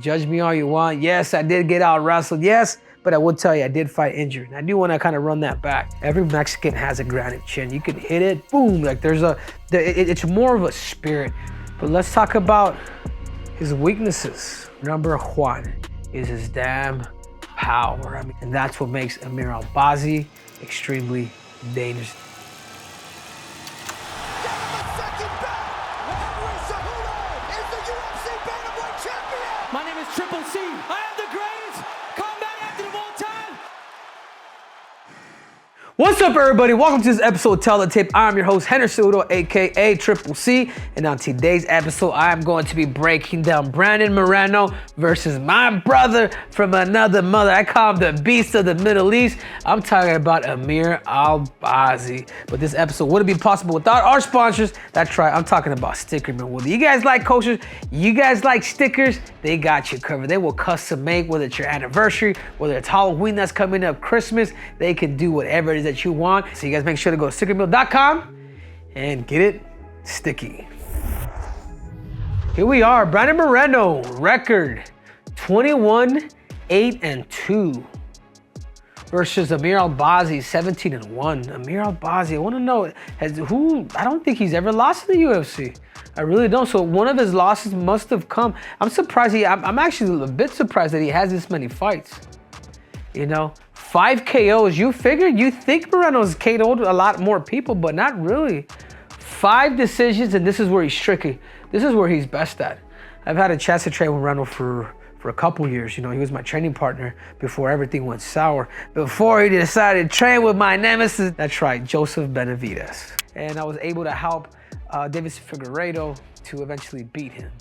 Judge me all you want. Yes, I did get out wrestled. Yes, but I will tell you, I did fight injured. And I do want to kind of run that back. Every Mexican has a granite chin. You can hit it, boom. Like it's more of a spirit. But let's talk about his weaknesses. Number one is his damn power. I mean, and that's what makes Amir Albazi extremely dangerous. My name is Triple C. I am the greatest combat athlete of all time. What's up, everybody? Welcome to this episode of Tell the Tape. I'm your host, Cejudo, aka Triple C. And on today's episode, I'm going to be breaking down Brandon Moreno versus my brother from another mother. I call him the beast of the Middle East. I'm talking about Amir Albazi. But this episode wouldn't be possible without our sponsors. That's right, I'm talking about Sticker Mule. Whether you guys like coasters, you guys like stickers, they got you covered. They will custom make, whether it's your anniversary, whether it's Halloween that's coming up, Christmas, they can do whatever it is that you want. So you guys make sure to go to stickermule.com and get it sticky. Here we are, Brandon Moreno, record 21-8-2 versus Amir Albazi, 17-1. Amir Albazi, I want to know, I don't think he's ever lost in the UFC. I really don't. So one of his losses must have come. I'm surprised I'm actually a bit surprised that he has this many fights. You know, 5 KOs. You think Moreno's KO'd a lot more people, but not really. 5 decisions, and this is where he's tricky. This is where he's best at. I've had a chance to train with Moreno for a couple years. You know, he was my training partner before everything went sour. Before he decided to train with my nemesis. That's right, Joseph Benavidez. And I was able to help Davis Figueiredo to eventually beat him.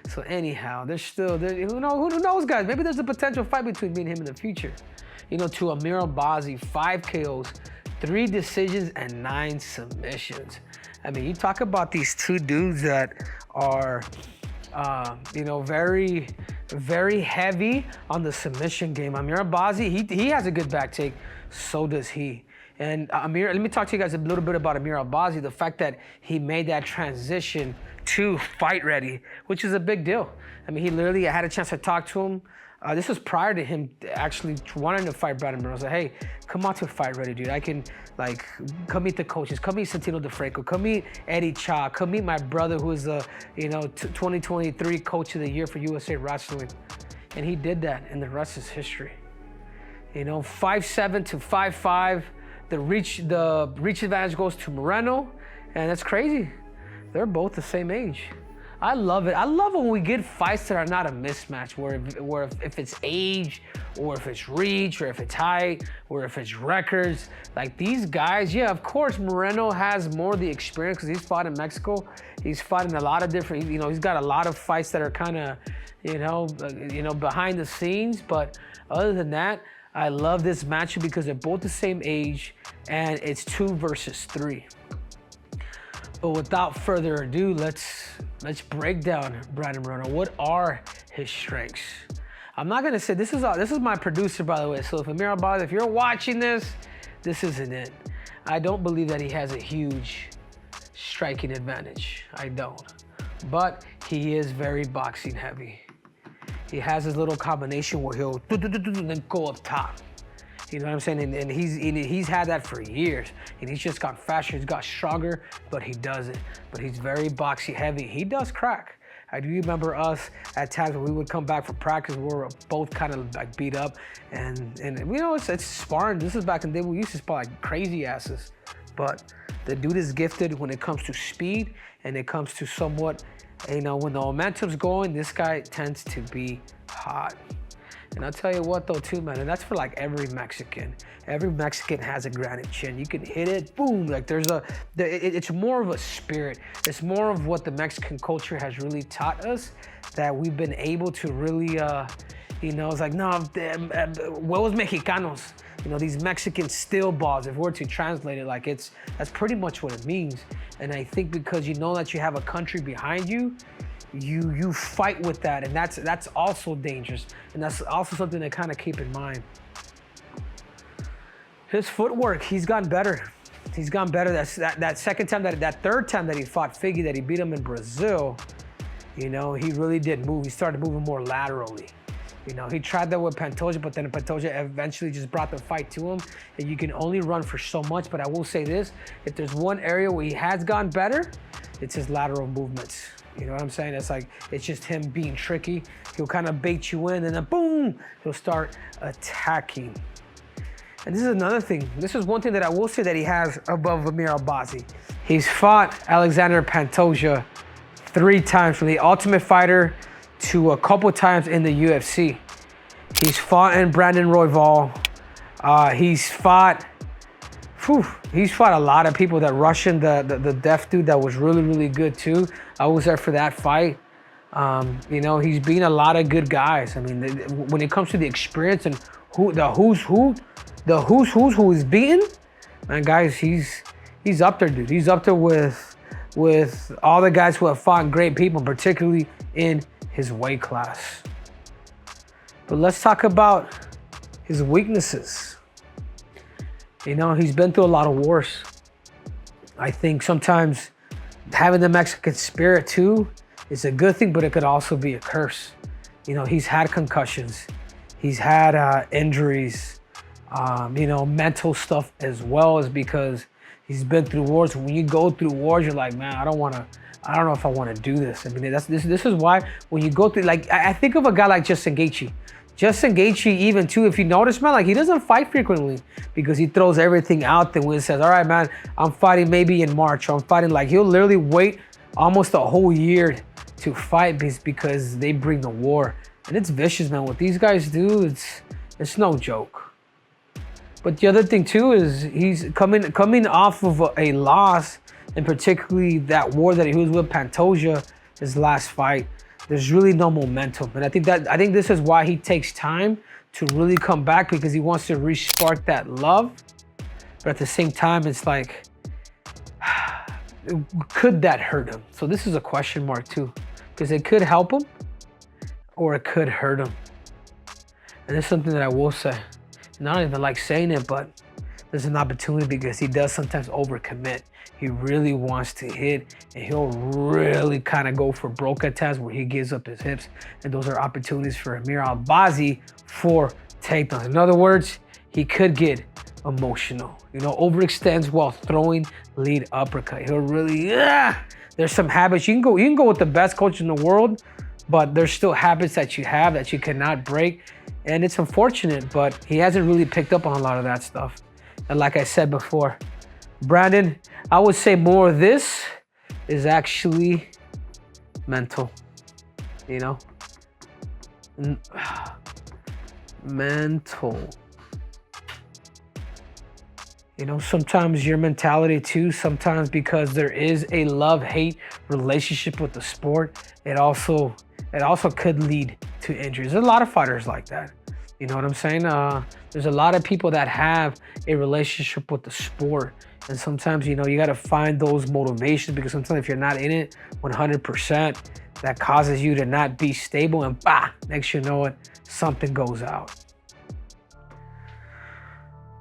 So anyhow, who knows, guys? Maybe there's a potential fight between me and him in the future. You know, to Amir Albazi, 5 KOs, 3 decisions, and 9 submissions. I mean, you talk about these two dudes that are, you know, very, very heavy on the submission game. Amir Albazi, he has a good back take, so does he. And Amir, let me talk to you guys a little bit about Amir Albazi, the fact that he made that transition to fight ready, which is a big deal. I mean, I had a chance to talk to him. This was prior to him actually wanting to fight Brandon Moreno. I was like, hey, come out to fight ready, dude. I can, like, come meet the coaches. Come meet Santino DeFranco. Come meet Eddie Cha. Come meet my brother, who is the, 2023 Coach of the Year for USA Wrestling. And he did that, and the rest is history. You know, 5'7" to 5'5". The reach advantage goes to Moreno, and that's crazy. They're both the same age. I love it. I love when we get fights that are not a mismatch, where if it's age, or if it's reach, or if it's height, or if it's records. Like these guys, yeah, of course, Moreno has more of the experience because he's fought in Mexico. He's fought in a lot of different, he's got a lot of fights that are kind of, behind the scenes. But other than that, I love this matchup because they're both the same age, and it's 2 versus 3. But without further ado, let's break down Brandon Moreno. What are his strengths? I'm not gonna say this is my producer, by the way. So if Amir Albazi, if you're watching this isn't it. I don't believe that he has a huge striking advantage. I don't. But he is very boxing heavy. He has his little combination where he'll then go up top. You know what I'm saying? And he's had that for years. And he's just got faster, he's got stronger, but he does it. But he's very boxy heavy. He does crack. I do remember us at times when we would come back from practice, we were both kind of like beat up. And it's sparring. This is back in the day we used to spar like crazy asses. But the dude is gifted when it comes to speed and it comes to somewhat, when the momentum's going, this guy tends to be hot. And I'll tell you what though too, man, and that's for like every Mexican. Every Mexican has a granite chin. You can hit it, boom, like it's more of a spirit. It's more of what the Mexican culture has really taught us, that we've been able to really, it's like, no, huevos mexicanos. These Mexican steel balls, if we're to translate it, like that's pretty much what it means. And I think because you know that you have a country behind you, you fight with that, and that's also dangerous, and that's also something to kind of keep in mind. His footwork, he's gotten better. He's gotten better. That second time, that third time that he fought Figgy, that he beat him in Brazil, You know, he really did move. He started moving more laterally. You know, he tried that with Pantoja, but then Pantoja eventually just brought the fight to him. And you can only run for so much, but I will say this, if there's one area where he has gone better, it's his lateral movements. You know what I'm saying? It's like, it's just him being tricky. He'll kind of bait you in and then boom, he'll start attacking. And this is another thing. This is one thing that I will say that he has above Amir Albazi. He's fought Alexander Pantoja 3 times, from the Ultimate Fighter to a couple times in the UFC. He's fought in Brandon Royval. He's fought a lot of people. That Russian, the deaf dude that was really, really good too. I was there for that fight. You know, he's beaten a lot of good guys. I mean, when it comes to the experience and who's who he's beaten, man, guys, he's up there, dude. He's up there with all the guys who have fought great people, particularly in his weight class. But let's talk about his weaknesses. You know, he's been through a lot of wars. I think sometimes having the Mexican spirit too is a good thing, but it could also be a curse. You know, he's had concussions. He's had injuries, you know, mental stuff as well, as because he's been through wars. When you go through wars, you're like, man, I don't know if I want to do this. I mean, this is why when you go through, like, I think of a guy like Justin Gaethje. Justin Gaethje, even too, if you notice, man, like, he doesn't fight frequently because he throws everything out there when he says, all right, man, I'm fighting maybe in March, or I'm fighting, like, he'll literally wait almost a whole year to fight because they bring the war. And it's vicious, man. What these guys do, it's no joke. But the other thing too is he's coming off of a loss, and particularly that war that he was with Pantoja, his last fight. There's really no momentum, and I think this is why he takes time to really come back, because he wants to re-spark that love. But at the same time, it's like, could that hurt him? So this is a question mark too, because it could help him or it could hurt him. And it's something that I will say. And I don't even like saying it, but there's an opportunity, because he does sometimes overcommit. He really wants to hit, and he'll really kind of go for broke attacks where he gives up his hips. And those are opportunities for Amir Albazi for takedowns. In other words, he could get emotional, you know, overextends while throwing lead uppercut. He'll really, there's some habits. You can go with the best coach in the world, but there's still habits that you have that you cannot break. And it's unfortunate, but he hasn't really picked up on a lot of that stuff. And like I said before, Brandon, I would say more of this is actually mental, you know? Mental. You know, sometimes your mentality too, sometimes because there is a love-hate relationship with the sport, it also could lead to injuries. There's a lot of fighters like that. You know what I'm saying? There's a lot of people that have a relationship with the sport. And sometimes, you know, you got to find those motivations, because sometimes if you're not in it 100%, that causes you to not be stable, and next you know it, something goes out.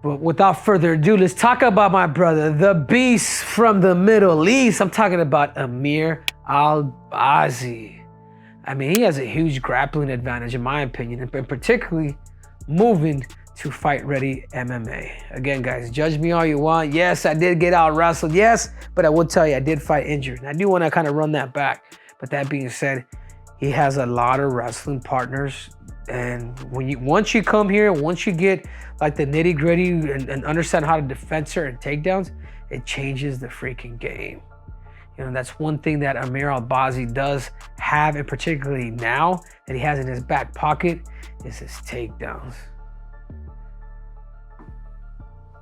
But without further ado, let's talk about my brother, the beast from the Middle East. I'm talking about Amir Albazi. I mean, he has a huge grappling advantage, in my opinion, and particularly moving to fight-ready MMA. Again, guys, judge me all you want. Yes, I did get out-wrestled. Yes, but I will tell you, I did fight injured. And I do want to kind of run that back. But that being said, he has a lot of wrestling partners. And once you come here, once you get like the nitty-gritty and understand how to defend certain takedowns, it changes the freaking game. You know, that's one thing that Amir Albazi does have, and particularly now that he has in his back pocket, is his takedowns.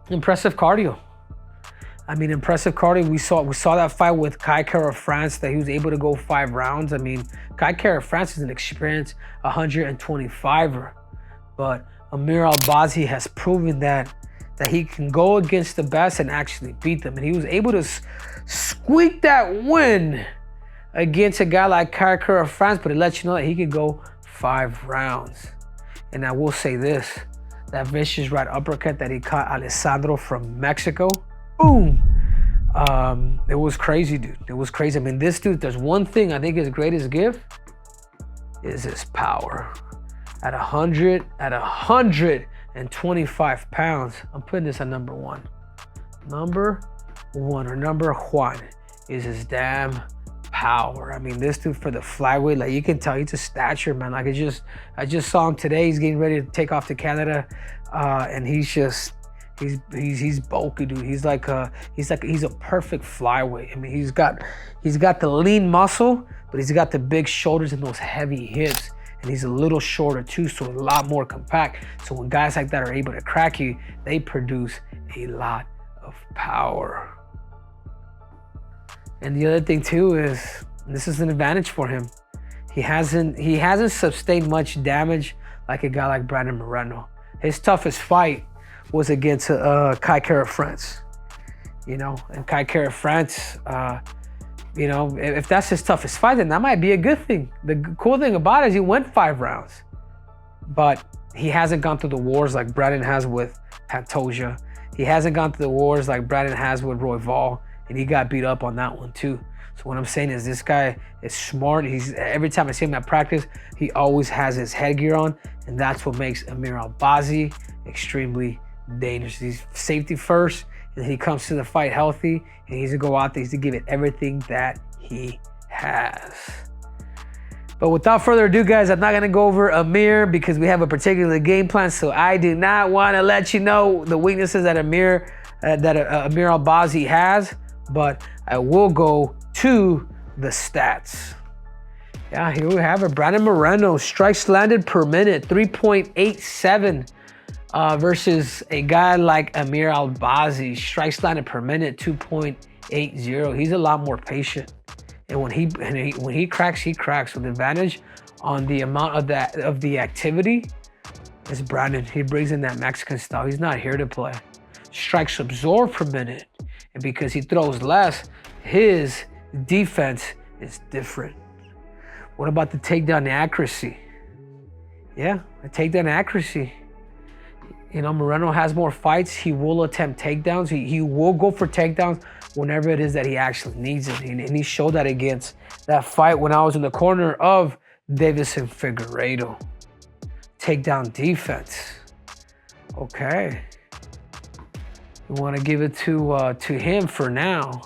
Impressive cardio. I mean, impressive cardio. We saw that fight with Kai Kara-France, that he was able to go 5 rounds. I mean, Kai Kara-France is an experienced 125er, but Amir Albazi has proven that he can go against the best and actually beat them. And he was able to squeak that win against a guy like Kai Kara-France, but it lets you know that he could go 5 rounds. And I will say this, that vicious right uppercut that he caught Alessandro from Mexico, boom. It was crazy, dude. It was crazy. I mean, this dude, there's one thing I think his greatest gift is his power. At 125 pounds, I'm putting this at number one. Number one or number one is his damn power. I mean, this dude for the flyweight, like you can tell he's a stature, man. Like I just saw him today. He's getting ready to take off to Canada, and he's bulky, dude. He's a perfect flyweight. I mean, he's got the lean muscle, but he's got the big shoulders and those heavy hips. And he's a little shorter too, so a lot more compact. So when guys like that are able to crack you, they produce a lot of power. And the other thing too is, this is an advantage for him. He hasn't sustained much damage like a guy like Brandon Moreno. His toughest fight was against Kai Kara-France. You know, and Kai Kara-France, you know, if that's his toughest fight, then that might be a good thing. The cool thing about it is he went 5 rounds, but he hasn't gone through the wars like Brandon has with Pantoja. He hasn't gone through the wars like Brandon has with Royval, and he got beat up on that one too. So what I'm saying is this guy is smart. Every time I see him at practice, he always has his headgear on, and that's what makes Amir Albazi extremely dangerous. He's safety first, and he comes to the fight healthy, and he's to go out there, he's to give it everything that he has. But without further ado, guys, I'm not gonna go over Amir because we have a particular game plan, so I do not wanna let you know the weaknesses that Amir Albazi has, but I will go to the stats. Yeah, here we have it. Brandon Moreno, strikes landed per minute, 3.87. Versus a guy like Amir Albazi, strikes landed per minute, 2.80. He's a lot more patient, and when he cracks, he cracks. With advantage on the amount of the activity is Brandon. He brings in that Mexican style. He's not here to play. Strikes absorbed per minute, and because he throws less, his defense is different. What about the takedown accuracy? Yeah, the takedown accuracy. You know, Moreno has more fights. He will attempt takedowns. He will go for takedowns whenever it is that he actually needs it. And he showed that against that fight when I was in the corner of Davison Figueiredo. Takedown defense. Okay. We want to give it to him for now,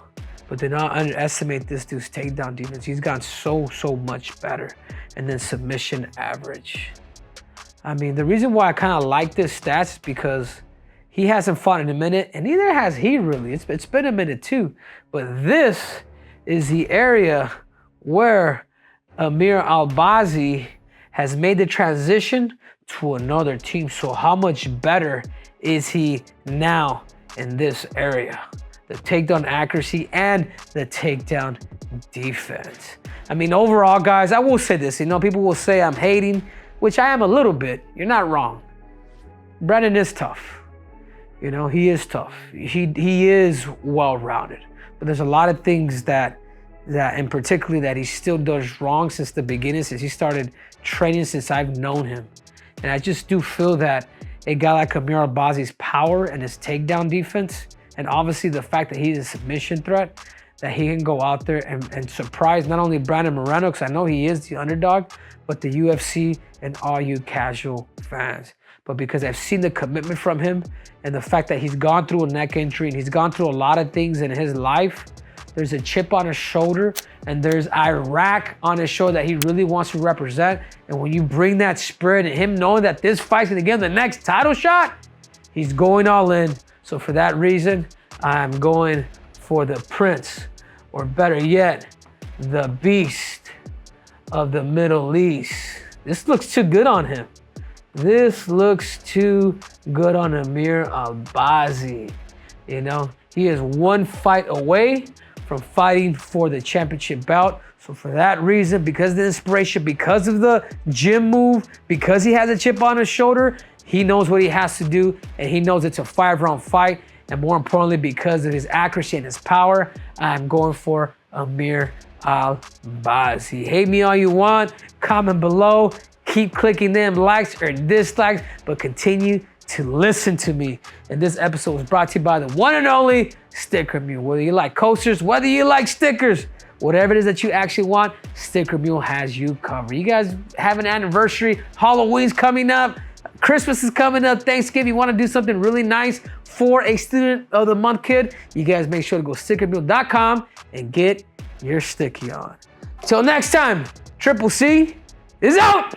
but do not underestimate this dude's takedown defense. He's gotten so much better. And then submission average. I mean, the reason why I kind of like this stats is because he hasn't fought in a minute, and neither has he really. It's been a minute too. But this is the area where Amir Albazi has made the transition to another team. So how much better is he now in this area? The takedown accuracy and the takedown defense. I mean, overall, guys, I will say this. You know, people will say I'm hating, which I am a little bit. You're not wrong. Brandon is tough. You know, he is tough. He is well-rounded. But there's a lot of things that in particular that he still does wrong since the beginning, since he started training, since I've known him. And I just do feel that a guy like Amir Albazi's power and his takedown defense, and obviously the fact that he's a submission threat, that he can go out there and surprise not only Brandon Moreno, because I know he is the underdog, but the UFC and all you casual fans. But because I've seen the commitment from him and the fact that he's gone through a neck injury and he's gone through a lot of things in his life, there's a chip on his shoulder and there's Iraq on his shoulder that he really wants to represent. And when you bring that spirit and him knowing that this fight's gonna give him the next title shot, he's going all in. So for that reason, I'm going for the Prince, or better yet, the Beast of the Middle East. This looks too good on him. This looks too good on Amir Albazi. You know, he is one fight away from fighting for the championship belt. So for that reason, because of the inspiration, because of the gym move, because he has a chip on his shoulder, he knows what he has to do, and he knows it's a 5-round fight. And more importantly, because of his accuracy and his power, I'm going for Amir Albazi. Hate me all you want, comment below, keep clicking them likes or dislikes, but continue to listen to me. And this episode was brought to you by the one and only Sticker Mule. Whether you like coasters, whether you like stickers, whatever it is that you actually want, Sticker Mule has you covered. You guys have an anniversary, Halloween's coming up, Christmas is coming up, Thanksgiving, you want to do something really nice for a student of the month kid, you guys make sure to go stickermule.com and get your sticky on. Till next time, Triple C is out.